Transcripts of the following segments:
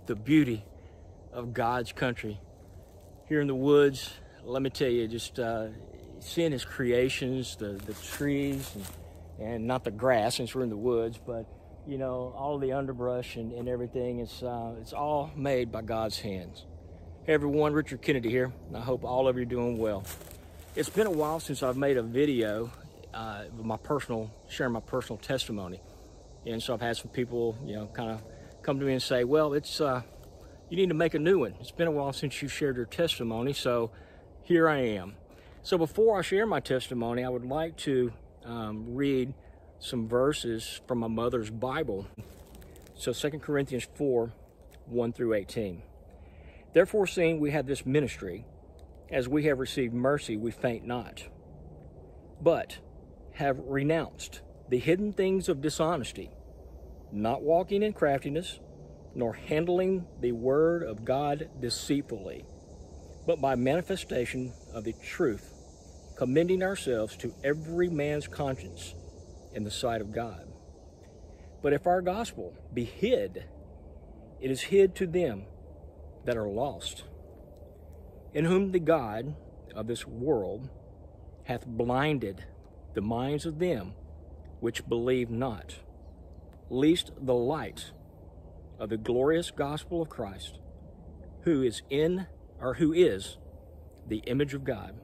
the beauty of God's country. Here in the woods, let me tell you, just seeing his creations, the trees, and not the grass since we're in the woods, but you know, all of the underbrush and everything, it's all made by God's hands. Hey everyone, Richard Kennedy here, and I hope all of you are doing well. It's been a while since I've made a video sharing my personal testimony. And so I've had some people, you know, kind of come to me and say, well, it's you need to make a new one. It's been a while since you shared your testimony, so here I am. So before I share my testimony, I would like to read some verses from my mother's Bible. So 2 Corinthians 4, 1 through 18. Therefore, seeing we have this ministry, as we have received mercy, we faint not, but have renounced the hidden things of dishonesty, not walking in craftiness, nor handling the word of God deceitfully, but by manifestation of the truth, commending ourselves to every man's conscience in the sight of God. But if our gospel be hid, it is hid to them that are lost, in whom the God of this world hath blinded the minds of them which believe not, lest the light of the glorious gospel of Christ, who is the image of God,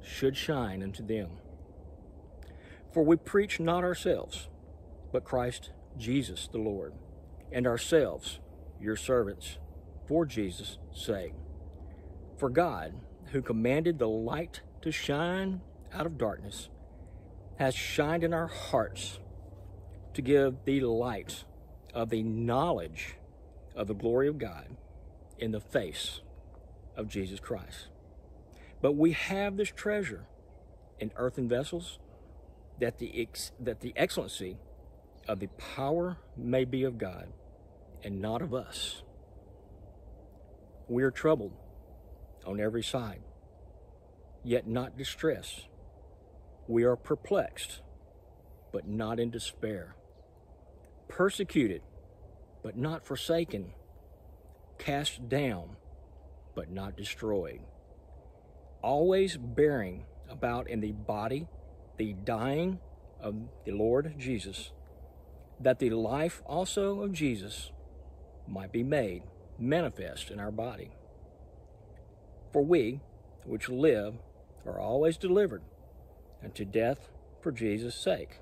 should shine unto them. For we preach not ourselves, but Christ Jesus the Lord, and ourselves your servants, for Jesus' sake. For God, who commanded the light to shine out of darkness, has shined in our hearts to give the light of the knowledge of the glory of God in the face of Jesus Christ. But we have this treasure in earthen vessels, that the excellency of the power may be of God and not of us. We are troubled on every side, yet not distressed. We are perplexed, but not in despair. Persecuted, but not forsaken. Cast down, but not destroyed. Always bearing about in the body the dying of the Lord Jesus, that the life also of Jesus might be made manifest in our body. For we, which live, are always delivered unto death for Jesus' sake,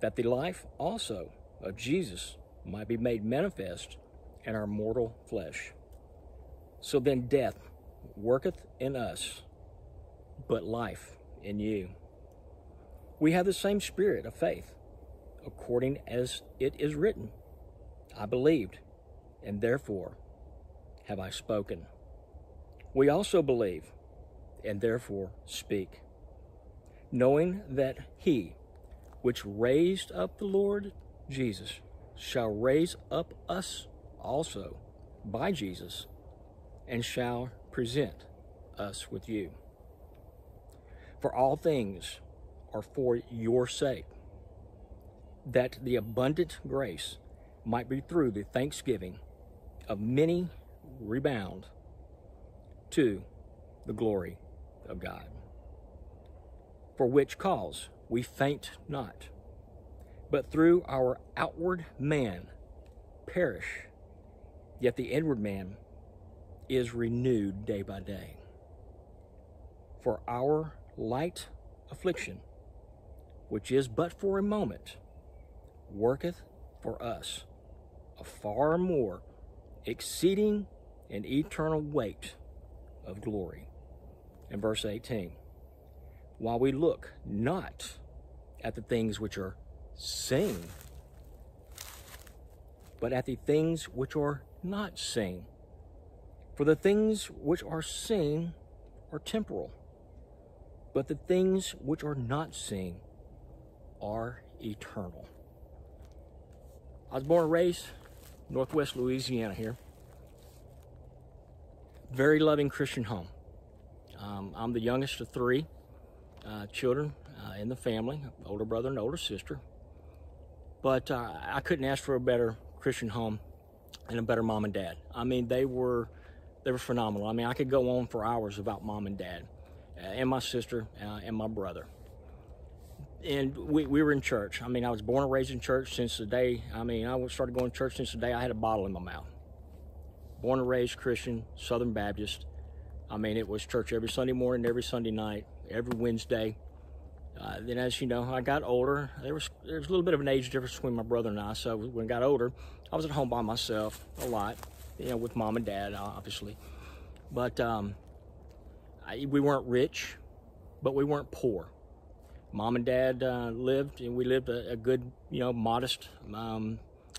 that the life also of Jesus might be made manifest in our mortal flesh. So then death worketh in us, but life in you. We have the same spirit of faith, according as it is written, I believed, and therefore have I spoken. We also believe, and therefore speak, knowing that he which raised up the Lord Jesus shall raise up us also by Jesus, and shall present us with you. For all things are for your sake, that the abundant grace might be through the thanksgiving of many rebound to the glory of God. For which cause we faint not, but through our outward man perish, yet the inward man is renewed day by day. For our light affliction, which is but for a moment, worketh for us a far more exceeding and eternal weight of glory. In verse 18, while we look not at the things which are seen, but at the things which are not seen. For the things which are seen are temporal, but the things which are not seen are eternal. I was born and raised Northwest Louisiana here. Very loving Christian home. I'm the youngest of three children in the family, older brother and older sister. But I couldn't ask for a better Christian home and a better mom and dad. I mean, they were phenomenal. I mean, I could go on for hours about mom and dad, and my sister, and my brother. And we were in church. I mean, I was born and raised in church since the day, I started going to church since the day I had a bottle in my mouth. Born and raised Christian, Southern Baptist. I mean, it was church every Sunday morning, every Sunday night, every Wednesday. Then as you know, I got older. There was a little bit of an age difference between my brother and I. So when I got older, I was at home by myself a lot, with mom and dad, obviously. But we weren't rich, but we weren't poor. Mom and dad lived, and we lived a good, modest,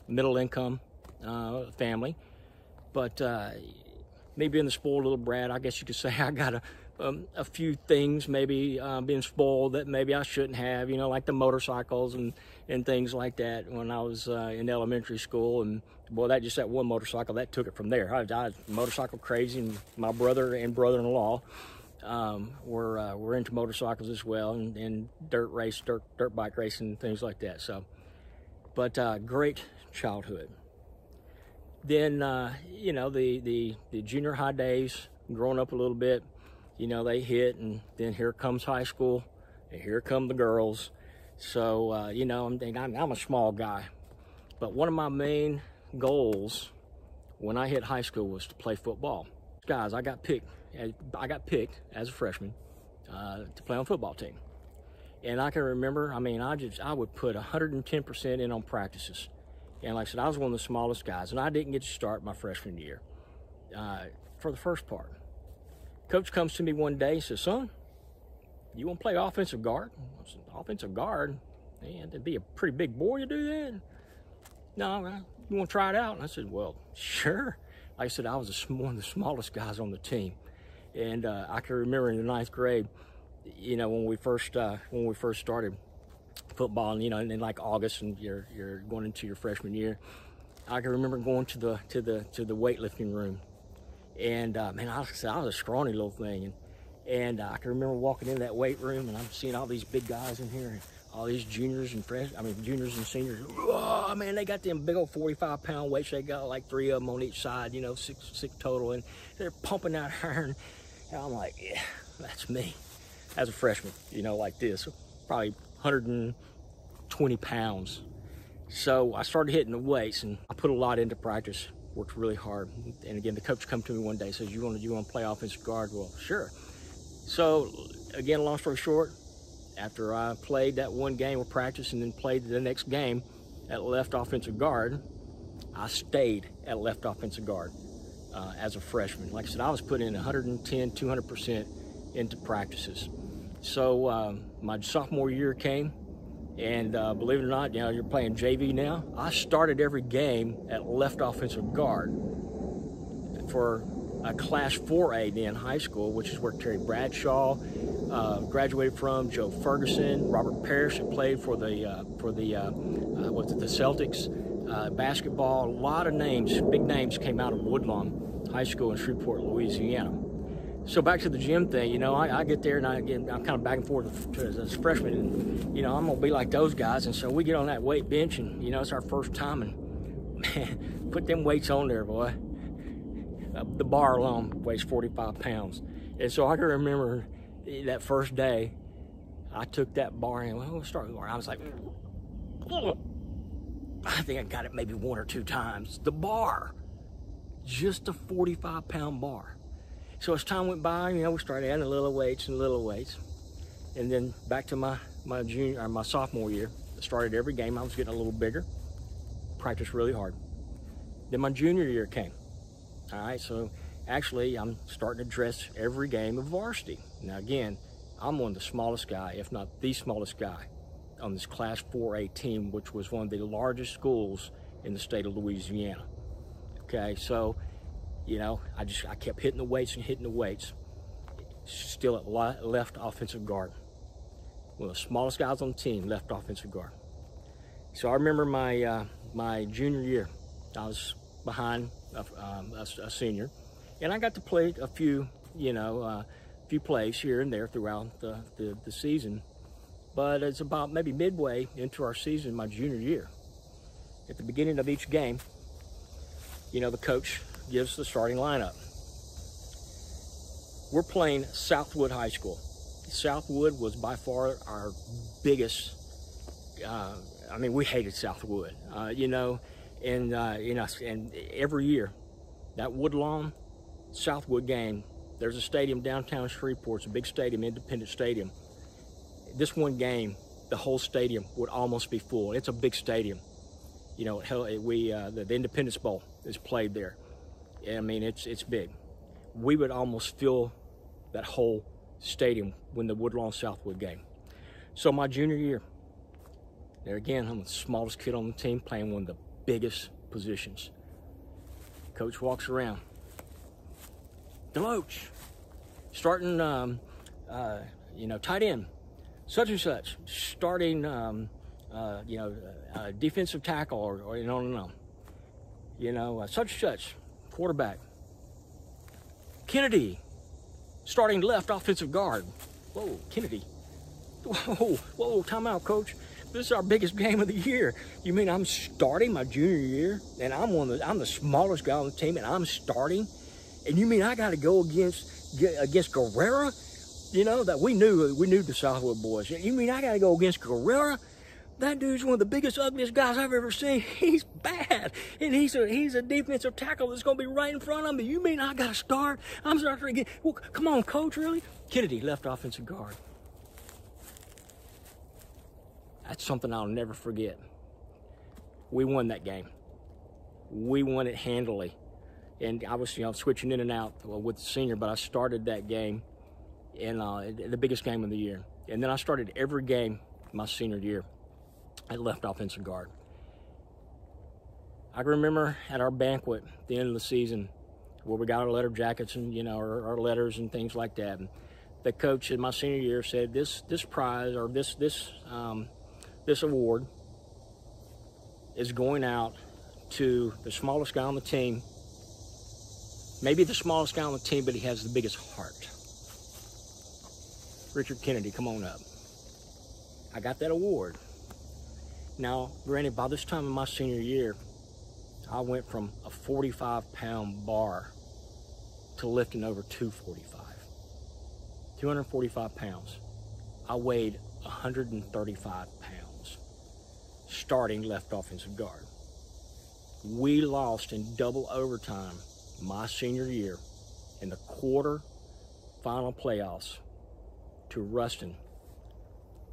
middle income family. But me being the spoiled little brat, I guess you could say I got a few things maybe being spoiled that maybe I shouldn't have, like the motorcycles and things like that when I was in elementary school. And boy, that one motorcycle, that took it from there. I was motorcycle crazy, and my brother and brother-in-law were into motorcycles as well, and dirt bike racing and things like that. So, but great childhood. Then the junior high days, growing up a little bit, they hit, and then here comes high school, and here come the girls. So I'm a small guy, but one of my main goals when I hit high school was to play football. Guys, I got picked as a freshman to play on the football team. And I can remember, I would put 110% in on practices. And like I said, I was one of the smallest guys, and I didn't get to start my freshman year for the first part. Coach comes to me one day and says, "Son, you want to play offensive guard?" I said, "Offensive guard? Man, that'd be a pretty big boy to do that." "No, you want to try it out?" And I said, "Well, sure." Like I said, I was one of the smallest guys on the team. And I can remember in the 9th grade, when we first started football, and in like August, and you're going into your freshman year, I can remember going to the weightlifting room, and man, I was a scrawny little thing, and I can remember walking in that weight room, and I'm seeing all these big guys in here, and all these juniors and juniors and seniors. Oh man, they got them big old 45-pound weights. They got like 3 of them on each side, six total, and they're pumping that iron. And I'm like, yeah, that's me as a freshman, like this, probably 120 pounds. So I started hitting the weights, and I put a lot into practice, worked really hard. And again, the coach come to me one day and says, you want to play offensive guard? Well, sure. So again, long story short, after I played that one game of practice and then played the next game at left offensive guard, I stayed at left offensive guard as a freshman. Like I said, I was putting in 110, 200% into practices. So my sophomore year came, and believe it or not, you're playing JV now. I started every game at left offensive guard for a Class 4A in high school, which is where Terry Bradshaw graduated from, Joe Ferguson, Robert Parrish had played for the Celtics, basketball. A lot of names, big names, came out of Woodlawn High School in Shreveport, Louisiana. So back to the gym thing, I get there, and I'm kind of back and forth as a freshman, and I'm gonna be like those guys. And so we get on that weight bench, and it's our first time, and man, put them weights on there, boy. The bar alone weighs 45 pounds. And so I can remember that first day, I took that bar and we'll start with the bar. I was like, I think I got it maybe 1 or 2 times. The bar, just a 45-pound bar. So as time went by, we started adding little weights. And then back to my sophomore year, I started every game. I was getting a little bigger, practiced really hard. Then my junior year came. All right, so actually I'm starting to dress every game of varsity. Now again, I'm one of the smallest guy, if not the smallest guy, on this Class 4A team, which was one of the largest schools in the state of Louisiana. Okay, so, I kept hitting the weights, still at left offensive guard. One of the smallest guys on the team, left offensive guard. So I remember my junior year, I was behind a senior, and I got to play a few plays here and there throughout the season. But it's about maybe midway into our season, my junior year. At the beginning of each game, the coach gives the starting lineup. We're playing Southwood High School. Southwood was by far our biggest, we hated Southwood, and every year, that Woodlawn Southwood game, there's a stadium downtown Shreveport. It's a big stadium, Independent Stadium. This one game, the whole stadium would almost be full. It's a big stadium. The Independence Bowl is played there. It's big. We would almost fill that whole stadium when the Woodlawn Southwood game. So my junior year, there again, I'm the smallest kid on the team playing one of the biggest positions. Coach walks around. Deloach, starting, tight end, such and such, starting, defensive tackle, or such and such, quarterback. Kennedy, starting left offensive guard. Whoa, Kennedy. Whoa, time out, coach. This is our biggest game of the year. You mean I'm starting my junior year, and I'm the smallest guy on the team, and I'm starting? And you mean I got to go against Guerrera? That we knew the Southwood boys. You mean I got to go against Guerrera? That dude's one of the biggest, ugliest guys I've ever seen. He's bad. And he's a defensive tackle that's going to be right in front of me. You mean I got to start? I'm starting again. Well, come on, coach, really? Kennedy, left offensive guard. That's something I'll never forget. We won that game. We won it handily. And I was, switching in and out with the senior, but I started that game in the biggest game of the year. And then I started every game my senior year at left offensive guard. I remember at our banquet at the end of the season where we got our letter jackets and, our letters and things like that. And the coach in my senior year said, this prize or this award is going out to the smallest guy on the team. Maybe the smallest guy on the team, but he has the biggest heart. Richard Kennedy, come on up. I got that award. Now, granted, by this time in my senior year, I went from a 45-pound bar to lifting over 245 pounds. I weighed 135 pounds, starting left offensive guard. We lost in double overtime my senior year in the quarter final playoffs to Ruston.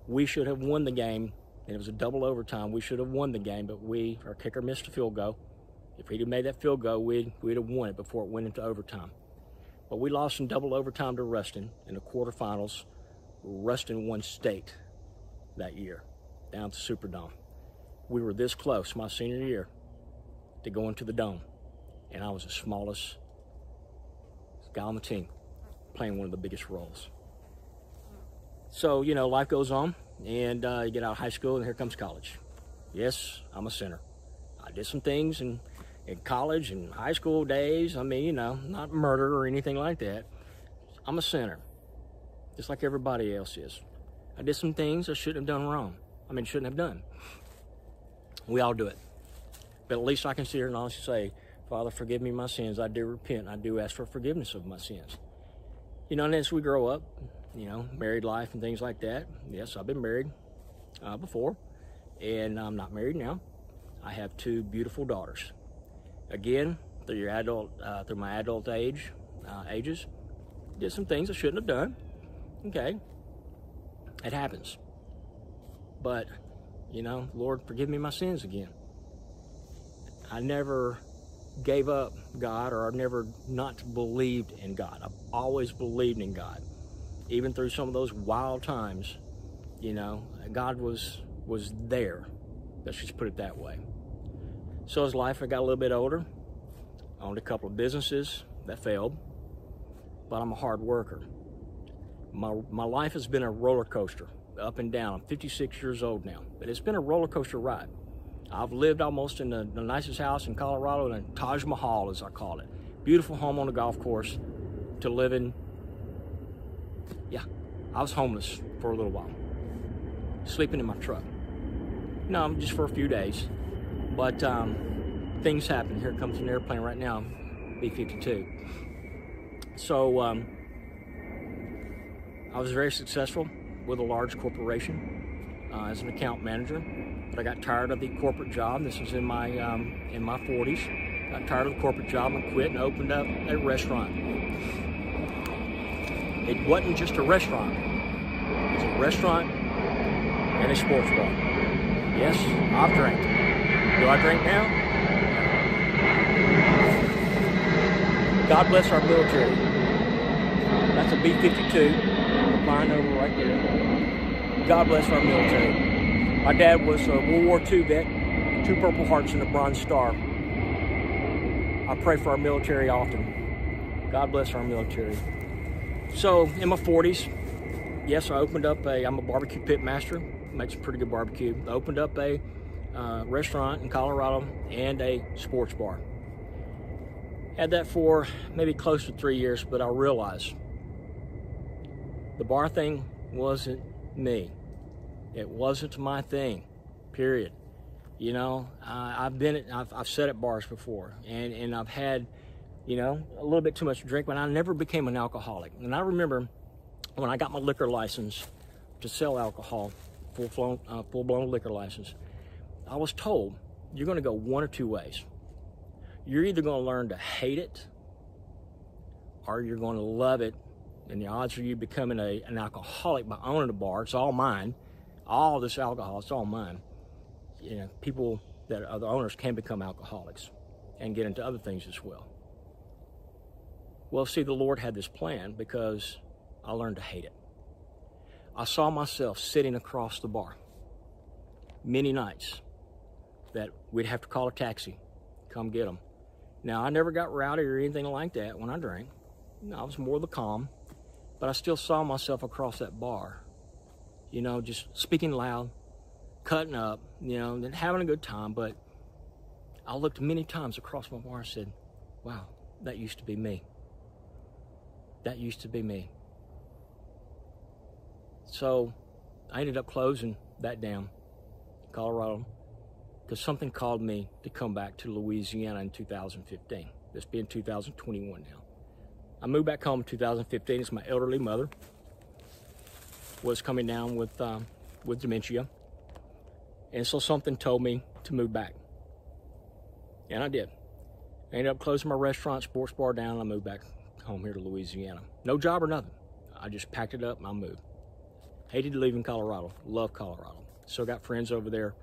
We should have won the game, and it was a double overtime. We should have won the game, but our kicker missed a field goal. If he'd have made that field goal, we'd have won it before it went into overtime. But we lost in double overtime to Ruston in the quarterfinals. Ruston won state that year, down to Superdome. We were this close my senior year to going to the Dome, and I was the smallest guy on the team, playing one of the biggest roles. So, life goes on, and you get out of high school, and here comes college. Yes, I'm a sinner. I did some things in college and high school days. Not murder or anything like that. I'm a sinner, just like everybody else is. I did some things I shouldn't have done wrong. Shouldn't have done. We all do it. But at least I can sit here and honestly say, Father, forgive me my sins. I do repent. I do ask for forgiveness of my sins. And as we grow up, married life and things like that. Yes, I've been married before, and I'm not married now. I have two beautiful daughters. Again, through my adult ages, did some things I shouldn't have done. Okay, it happens. But, Lord, forgive me my sins again. I never gave up God, or I've never not believed in God. I've always believed in God. Even through some of those wild times, God was there. Let's just put it that way. So as life, I got a little bit older. I owned a couple of businesses that failed, but I'm a hard worker. My life has been a roller coaster, up and down. I'm 56 years old now, but it's been a roller coaster ride. I've lived almost in the nicest house in Colorado, in a Taj Mahal, as I call it. Beautiful home on a golf course to live in. Yeah, I was homeless for a little while, sleeping in my truck. No, just for a few days. But things happen. Here comes an airplane right now, B-52. So I was very successful with a large corporation as an account manager, but I got tired of the corporate job. This was in my 40s. Got tired of the corporate job and quit and opened up a restaurant. It wasn't just a restaurant. It was a restaurant and a sports bar. Yes, I've drank. Do I drink now? God bless our military. That's a B-52, flying over right there. God bless our military. My dad was a World War II vet, 2 Purple Hearts and a Bronze Star. I pray for our military often. God bless our military. So, in my 40s, yes, I opened up I'm a barbecue pit master, make some pretty good barbecue. I opened up a restaurant in Colorado and a sports bar. Had that for maybe close to 3 years, but I realized the bar thing wasn't me. It wasn't my thing, period. You know, I've sat at bars before, and I've had, you know, a little bit too much to drink, but I never became an alcoholic. And I remember when I got my liquor license to sell alcohol, full-blown liquor license, I was told, you're going to go one or two ways. You're either going to learn to hate it, or you're going to love it, and the odds of you becoming an alcoholic by owning a bar, it's all mine. All this alcohol, it's all mine. You know, people that are the owners can become alcoholics and get into other things as well. Well, see, the Lord had this plan because I learned to hate it. I saw myself sitting across the bar many nights that we'd have to call a taxi, come get them. Now, I never got rowdy or anything like that when I drank. I was more of the calm, but I still saw myself across that bar, you know, just speaking loud, cutting up, you know, and having a good time. But I looked many times across my bar and said, wow, that used to be me. That used to be me. So I ended up closing that down in Colorado because something called me to come back to Louisiana in 2015. This being 2021 now. I moved back home in 2015 as my elderly mother was coming down with dementia. And so something told me to move back. And I did. I ended up closing my restaurant, sports bar down, and I moved back home here to Louisiana. No job or nothing. I just packed it up and I moved. Hated leaving Colorado. Love Colorado. Still got friends over there.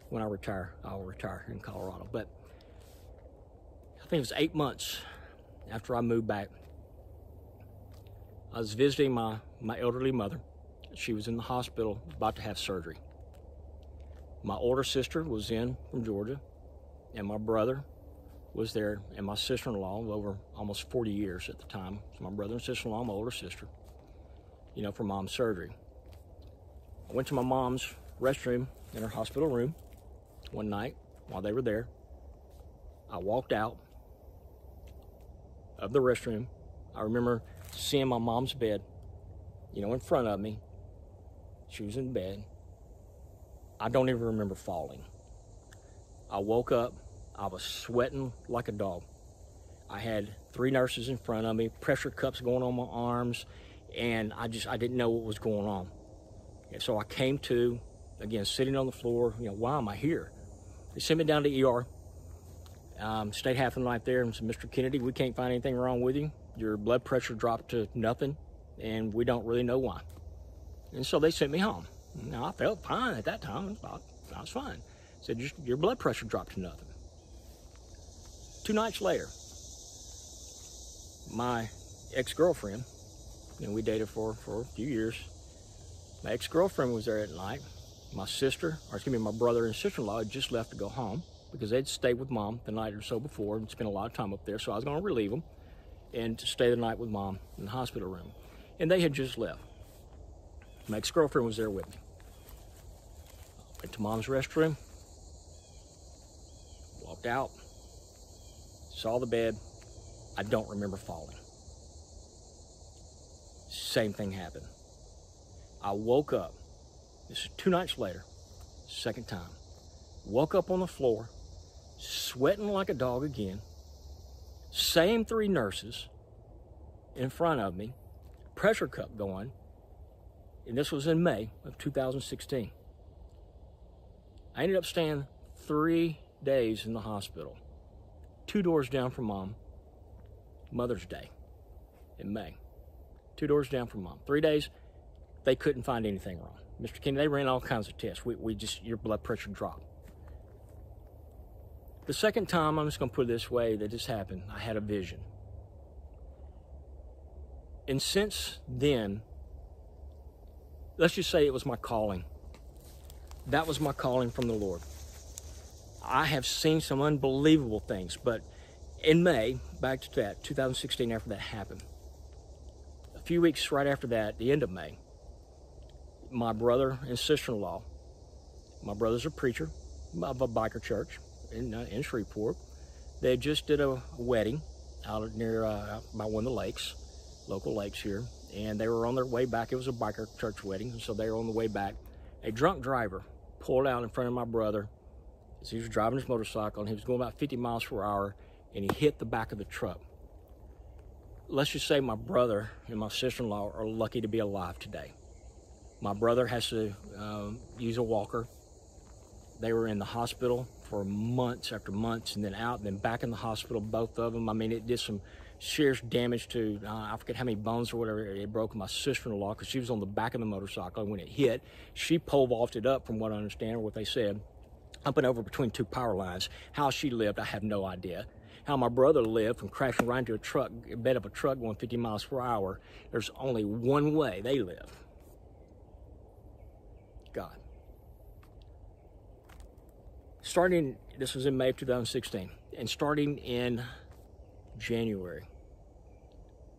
When I retire, I'll retire in Colorado. But I think it was 8 months after I moved back. I was visiting my elderly mother. She was in the hospital about to have surgery. My older sister was in from Georgia, and my brother was there, and my sister-in-law over almost 40 years at the time. So my brother and sister-in-law, my older sister, you know, for mom's surgery. I went to my mom's restroom in her hospital room one night while they were there. I walked out of the restroom. I remember seeing my mom's bed, you know, in front of me. She was in bed. I don't even remember falling. I woke up. I was sweating like a dog. I had 3 nurses in front of me, pressure cups going on my arms, and I didn't know what was going on. And so I came to, again, sitting on the floor, you know, why am I here? They sent me down to ER. Stayed half the night there and said, Mr. Kennedy, we can't find anything wrong with you. Your blood pressure dropped to nothing, and we don't really know why. And so they sent me home. Now, I felt fine at that time. I was fine. Said, your blood pressure dropped to nothing. 2 nights later, my ex-girlfriend, and we dated for a few years, my ex-girlfriend was there at night. My brother and sister-in-law had just left to go home because they'd stayed with mom the night or so before and spent a lot of time up there, so I was going to relieve them and to stay the night with mom in the hospital room. And they had just left. My ex-girlfriend was there with me. Went to mom's restroom, walked out, saw the bed. I don't remember falling. Same thing happened. I woke up. This is 2 nights later, second time. Woke up on the floor, sweating like a dog again, same 3 nurses in front of me, pressure cup going, and this was in May of 2016. I ended up staying 3 days in the hospital, 2 doors down from Mom, Mother's Day in May. 2 doors down from Mom. 3 days, they couldn't find anything wrong. Mr. Kenny, they ran all kinds of tests. Your blood pressure dropped. The second time, I'm just going to put it this way, that this happened, I had a vision. And since then, let's just say it was my calling. That was my calling from the Lord. I have seen some unbelievable things, but in May, back to that, 2016, after that happened, a few weeks right after that, the end of May, my brother and sister-in-law, my brother's a preacher of a biker church in Shreveport. They just did a wedding out near by one of the lakes, local lakes here, and they were on their way back. It was a biker church wedding, so they were on the way back. A drunk driver pulled out in front of my brother as he was driving his motorcycle, and he was going about 50 miles per hour, and he hit the back of the truck. Let's just say my brother and my sister-in-law are lucky to be alive today. My brother has to use a walker. They were in the hospital for months after months, and then out, and then back in the hospital, both of them. I mean, it did some serious damage to, I forget how many bones or whatever it broke my sister-in-law, because she was on the back of the motorcycle, and when it hit, she pole vaulted up, from what I understand, or what they said, up and over between 2 power lines. How she lived, I have no idea. How my brother lived from crashing right into a bed of a truck going 50 miles per hour. There's only one way they live. God. Starting, this was in May of 2016, and starting in January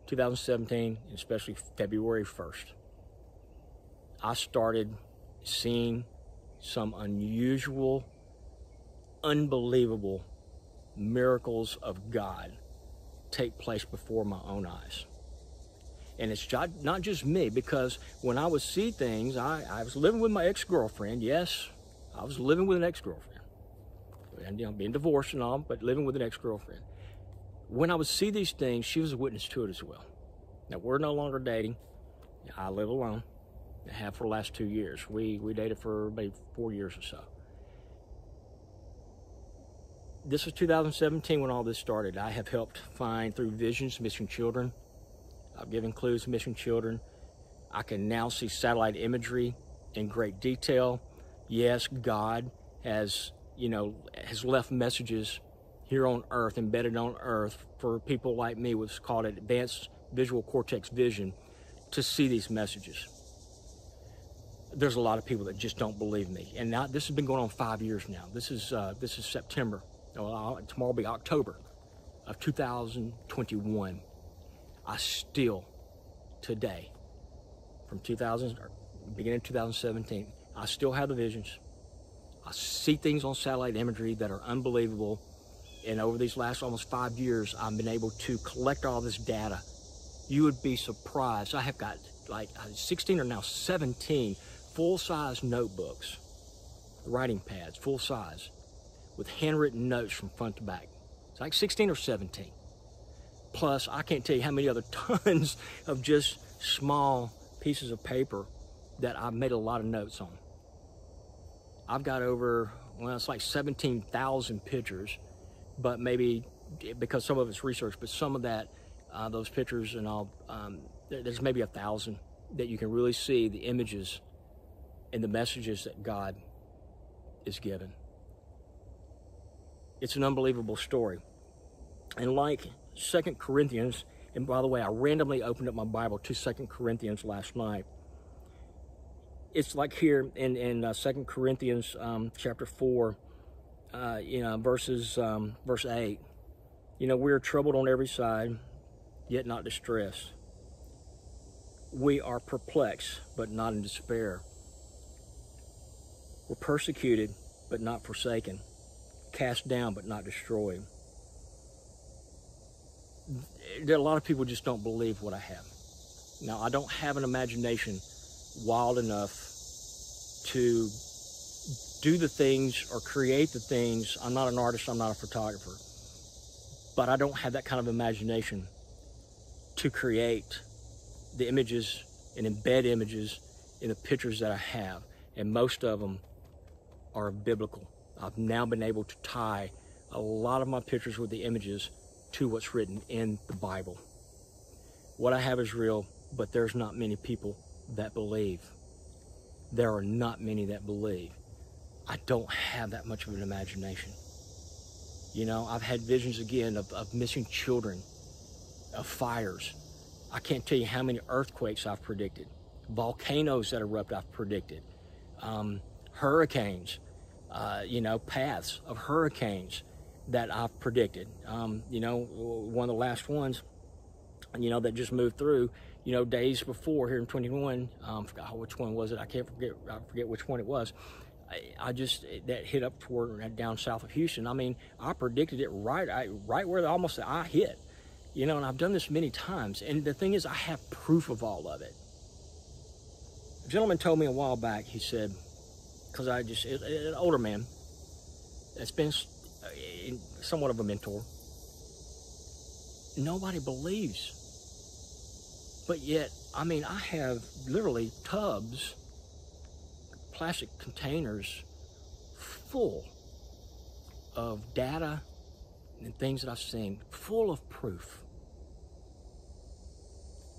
2017, especially February 1st, I started seeing some unusual, unbelievable miracles of God take place before my own eyes. And it's not just me, because when I would see things, I was living with my ex-girlfriend. Yes, I was living with an ex-girlfriend. And being divorced and all, but living with an ex-girlfriend. When I would see these things, she was a witness to it as well. Now, we're no longer dating. I live alone. I have for the last 2 years. We dated for maybe 4 years or so. This was 2017 when all this started. I have helped find, through visions, missing children. I've given clues to missing children. I can now see satellite imagery in great detail. Yes, God has left messages here on earth, embedded on earth, for people like me, what's called advanced visual cortex vision, to see these messages. There's a lot of people that just don't believe me. And now, this has been going on 5 years now. This is September. Tomorrow will be October of 2021. I still, today, from beginning of 2017, I still have the visions. I see things on satellite imagery that are unbelievable. And over these last almost 5 years, I've been able to collect all this data. You would be surprised. I have got like 16 or now 17 full-size notebooks, writing pads, full size, with handwritten notes from front to back. It's like 16 or 17. Plus, I can't tell you how many other tons of just small pieces of paper that I've made a lot of notes on. I've got over, it's like 17,000 pictures, but maybe, because some of it's research, but some of that, those pictures and all, there's maybe 1,000 that you can really see the images and the messages that God is given. It's an unbelievable story. And like 2 Corinthians, and by the way, I randomly opened up my Bible to 2 Corinthians last night. It's like here in 2 Corinthians chapter 4, verse 8. We are troubled on every side, yet not distressed. We are perplexed, but not in despair. We're persecuted, but not forsaken. Cast down, but not destroyed. There are a lot of people just don't believe what I have. Now, I don't have an imagination wild enough to do the things or create the things. I'm not an artist, I'm not a photographer, but I don't have that kind of imagination to create the images and embed images in the pictures that I have, and most of them are biblical. I've now been able to tie a lot of my pictures with the images to what's written in the Bible. What I have is real, but there's not many people that believe. There are not many that believe. I don't have that much of an imagination. You know, I've had visions again of missing children, of fires. I can't tell you how many earthquakes I've predicted, volcanoes that erupt I've predicted, hurricanes, paths of hurricanes that I've predicted. One of the last ones, that just moved through, days before here in 21, forgot which one was it, I forget which one it was. That hit up toward down south of Houston. I mean, I predicted it right where almost the eye hit, and I've done this many times. And the thing is, I have proof of all of it. A gentleman told me a while back, he said, because an older man that's been somewhat of a mentor, nobody believes. But yet, I mean, I have literally tubs, plastic containers full of data and things that I've seen, full of proof.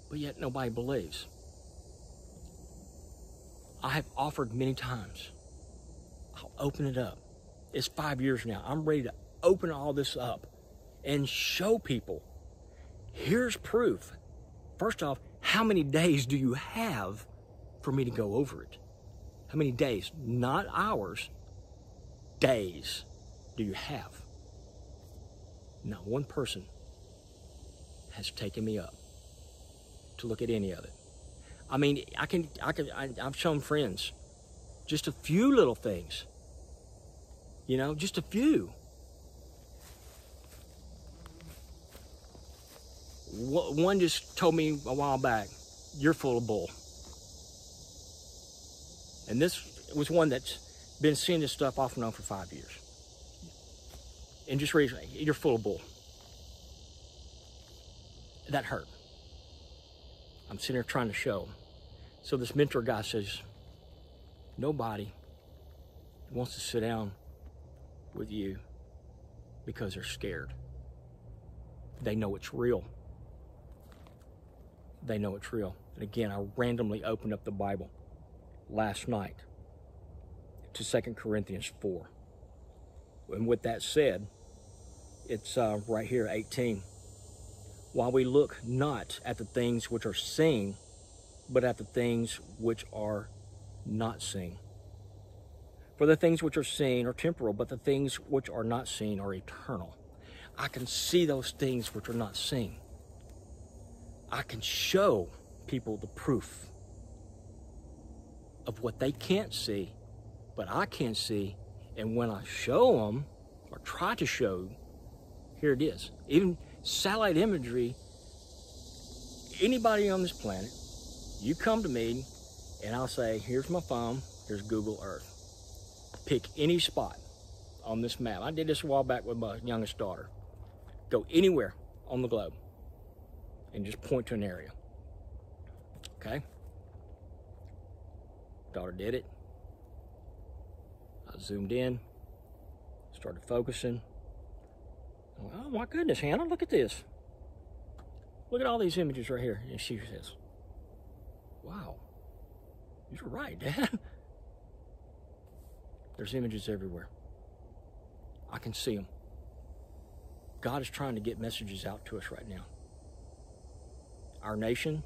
But yet nobody believes. I have offered many times. I'll open it up. It's 5 years now. I'm ready to open all this up and show people, here's proof. First off, how many days do you have for me to go over it? How many days? Not hours, days do you have? Not one person has taken me up to look at any of it. I mean, I've shown friends just a few little things, just a few. One just told me a while back, you're full of bull. And this was one that's been seeing this stuff off and on for 5 years. And just recently, you're full of bull. That hurt. I'm sitting here trying to show. So this mentor guy says, nobody wants to sit down with you because they're scared. They know it's real. They know it's real. And again, I randomly opened up the Bible last night to 2 Corinthians 4. And with that said, it's right here, 18. While we look not at the things which are seen, but at the things which are not seen. For the things which are seen are temporal, but the things which are not seen are eternal. I can see those things which are not seen. I can show people the proof of what they can't see, but I can't see. And when I show them, or try to show, here it is. Even satellite imagery, anybody on this planet, you come to me and I'll say, here's my phone, here's Google Earth. Pick any spot on this map. I did this a while back with my youngest daughter. Go anywhere on the globe and just point to an area. Okay? Daughter did it. I zoomed in, started focusing. Oh my goodness, Hannah, look at this. Look at all these images right here. And she says, wow, you're right, Dad. There's images everywhere. I can see them. God is trying to get messages out to us right now. Our nation,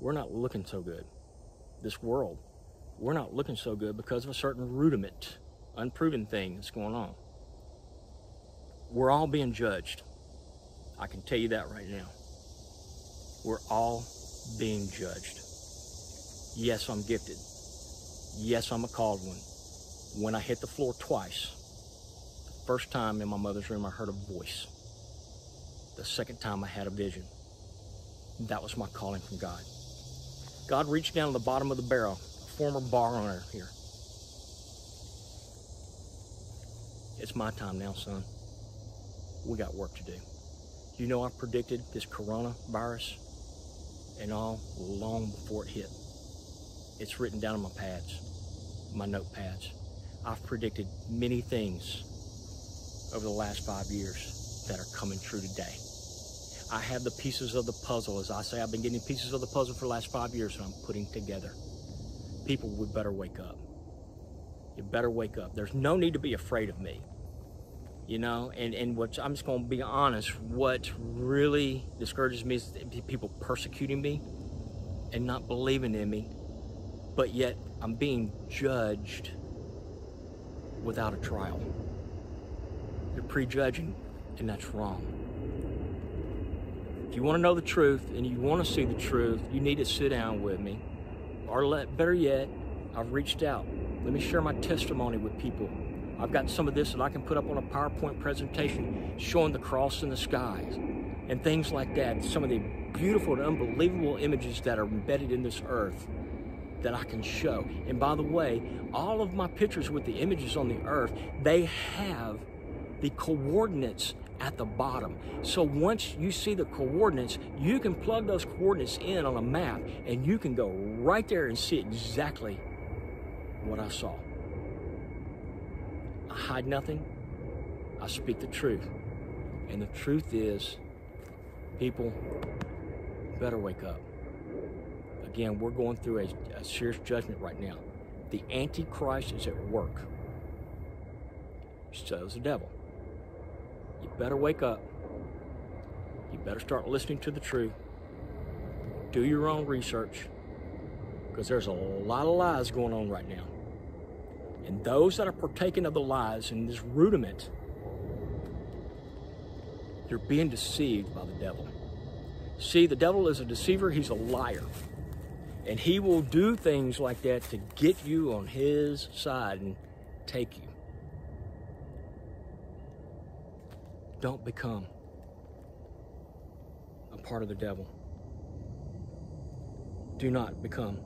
we're not looking so good. This world, we're not looking so good because of a certain rudiment, unproven thing that's going on. We're all being judged. I can tell you that right now. We're all being judged. Yes, I'm gifted. Yes, I'm a called one. When I hit the floor twice, the first time in my mother's room I heard a voice. The second time I had a vision. That was my calling from God. God reached down to the bottom of the barrel, a former bar owner here, It's my time now, son. We got work to do. You know, I predicted this coronavirus and all long before it hit. It's written down on my pads, my notepads. I've predicted many things over the last 5 years that are coming true today. I have the pieces of the puzzle. As I say, I've been getting pieces of the puzzle for the last 5 years and I'm putting together. People, we better wake up. You better wake up. There's no need to be afraid of me. You know, and what I'm just going to be honest, what really discourages me is people persecuting me and not believing in me, but yet I'm being judged without a trial. You're prejudging, and that's wrong. If you want to know the truth and you want to see the truth, you need to sit down with me. Or better yet, I've reached out. Let me share my testimony with people. I've got some of this that I can put up on a PowerPoint presentation showing the cross in the skies and things like that. Some of the beautiful and unbelievable images that are embedded in this earth that I can show. And by the way, all of my pictures with the images on the earth, they have the coordinates at the bottom. So once you see the coordinates, you can plug those coordinates in on a map and you can go right there and see exactly what I saw. I hide nothing. I speak the truth. And the truth is, people better wake up. Again, we're going through a serious judgment right now. The Antichrist is at work. So is the devil. You better wake up. You better start listening to the truth. Do your own research, because there's a lot of lies going on right now. And those that are partaking of the lies in this rudiment, you're being deceived by the devil. See, the devil is a deceiver. He's a liar. And he will do things like that to get you on his side and take you. Don't become a part of the devil. Do not become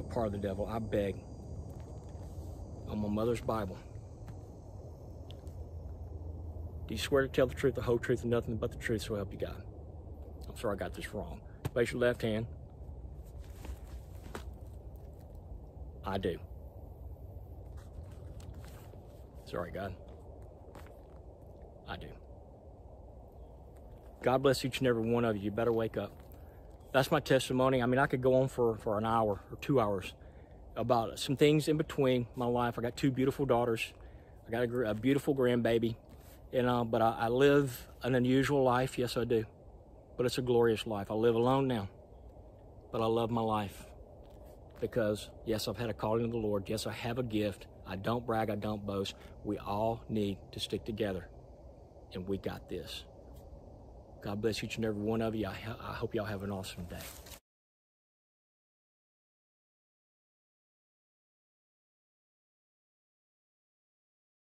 a part of the devil. I beg. On my mother's Bible. Do you swear to tell the truth, the whole truth, and nothing but the truth, so help you God? I'm sorry I got this wrong. Raise your left hand. I do. Sorry, God. I do. God bless each and every one of you. You better wake up. That's my testimony. I mean, I could go on for an hour or 2 hours about some things in between my life. I got 2 beautiful daughters. I got a beautiful grandbaby. But I live an unusual life. Yes, I do. But it's a glorious life. I live alone now. But I love my life. Because, yes, I've had a calling of the Lord. Yes, I have a gift. I don't brag. I don't boast. We all need to stick together. And we got this. God bless each and every one of you. I hope y'all have an awesome day.